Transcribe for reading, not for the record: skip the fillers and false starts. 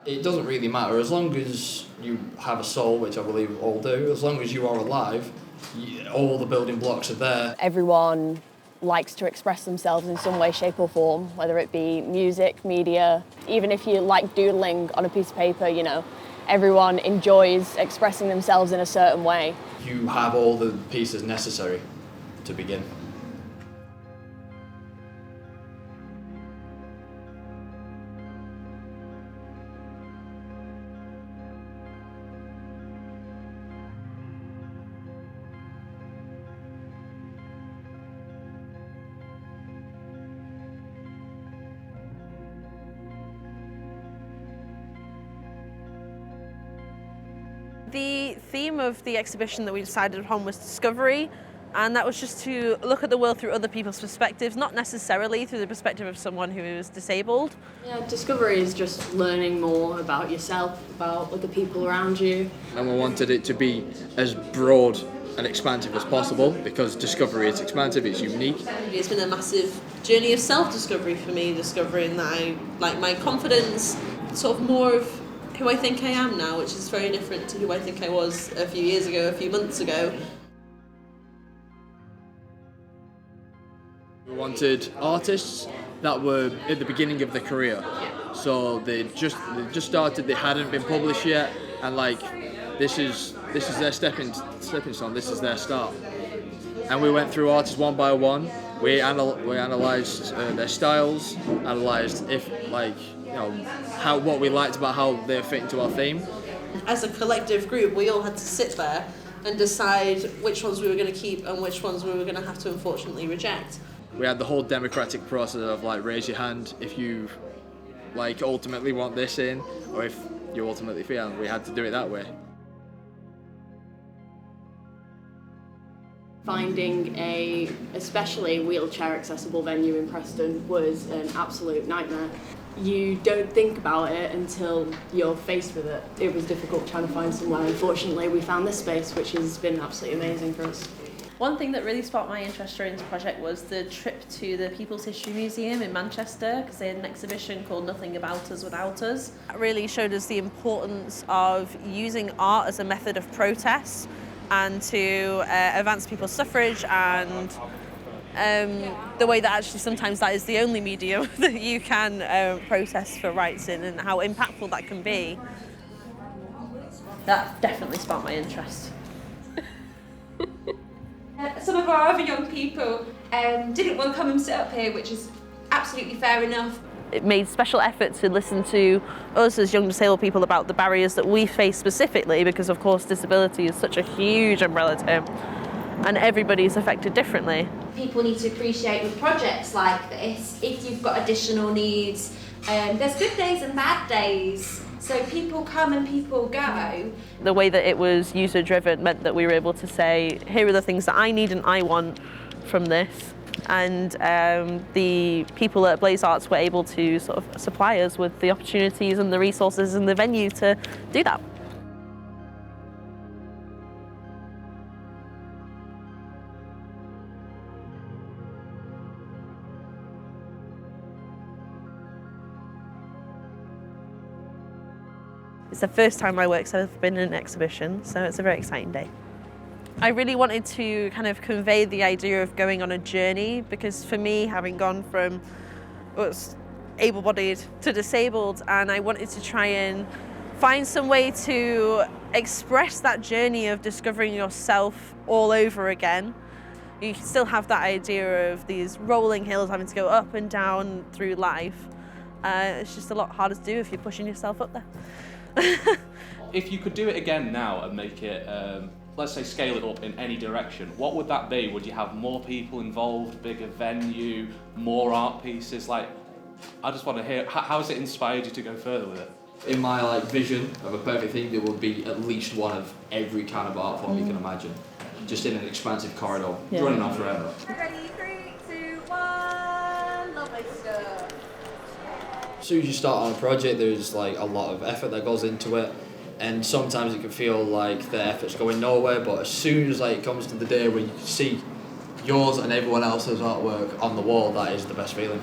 It doesn't really matter, as long as you have a soul, which I believe all do, as long as you are alive, all the building blocks are there. Everyone likes to express themselves in some way, shape or form, whether it be music, media, even if you like doodling on a piece of paper, everyone enjoys expressing themselves in a certain way. You have all the pieces necessary to begin. The theme of the exhibition that we decided upon was discovery, and that was just to look at the world through other people's perspectives, not necessarily through the perspective of someone who is disabled. Yeah, discovery is just learning more about yourself, about other people around you. And we wanted it to be as broad and expansive as possible, because discovery is expansive, it's unique. It's been a massive journey of self-discovery for me, discovering that I like my confidence, sort of more of who I think I am now, which is very different to who I think I was a few years ago, a few months ago. We wanted artists that were at the beginning of their career. So they just started, they hadn't been published yet, and this is their stepping stone, this is their start. And we went through artists one by one. We analysed their styles, analysed what we liked about how they fit into our theme. As a collective group, we all had to sit there and decide which ones we were going to keep and which ones we were going to have to unfortunately reject. We had the whole democratic process of raise your hand if you ultimately want this in, or if you ultimately feel. We had to do it that way. Finding a especially wheelchair accessible venue in Preston was an absolute nightmare. You don't think about it until you're faced with it. It was difficult trying to find somewhere. Unfortunately, we found this space, which has been absolutely amazing for us. One thing that really sparked my interest during this project was the trip to the People's History Museum in Manchester, because they had an exhibition called Nothing About Us Without Us. It really showed us the importance of using art as a method of protest and to advance people's suffrage, and the way that actually sometimes that is the only medium that you can protest for rights in, and how impactful that can be. That definitely sparked my interest. Some of our other young people didn't want to come and sit up here, which is absolutely fair enough. It made special effort to listen to us as young disabled people about the barriers that we face specifically, because of course disability is such a huge umbrella term and everybody is affected differently. People need to appreciate with projects like this, if you've got additional needs, there's good days and bad days. So people come and people go. The way that it was user driven meant that we were able to say, here are the things that I need and I want from this. And the people at Blaze Arts were able to sort of supply us with the opportunities and the resources and the venue to do that. It's the first time my work's ever been in an exhibition, so it's a very exciting day. I really wanted to kind of convey the idea of going on a journey, because for me, having gone from able-bodied to disabled, and I wanted to try and find some way to express that journey of discovering yourself all over again. You still have that idea of these rolling hills having to go up and down through life. It's just a lot harder to do if you're pushing yourself up there. If you could do it again now and make it, let's say scale it up in any direction, what would that be? Would you have more people involved, bigger venue, more art pieces? I just want to hear, how has it inspired you to go further with it? In my vision of a perfect thing, there would be at least one of every kind of art form you can imagine, just in an expansive corridor, running on forever. Ready, 3, 2, 1, lovely stuff. As soon as you start on a project, there's a lot of effort that goes into it, and sometimes it can feel like the effort's going nowhere, but as soon as it comes to the day when you see yours and everyone else's artwork on the wall, that is the best feeling.